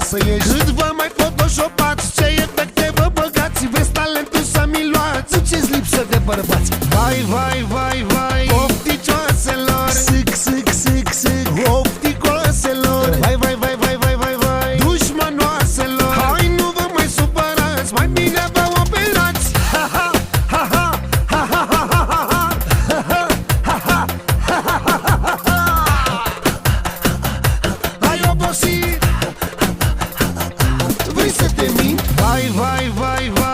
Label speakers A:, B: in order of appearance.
A: să ieși. Cât vă mai photoshopați, ce efecte vă băgați, vezi talentul să-mi luați. Duceți lipsă de bărbați. Vai, vai, vai, vai, ofticioaselor, sic, sic, sic, sic, ofticoaselor. Vai, vai, vai, vai, vai, vai, vai, dușmanoaselor. Hai, nu vă mai supărați, mai bine vă operați. Ha, ha, ha, ha, ha, ha, ha, ha, ha, ha, ha, ha, ha, ha. Ai obosit? Vrei să te mint? Vai, vai, vai, vai.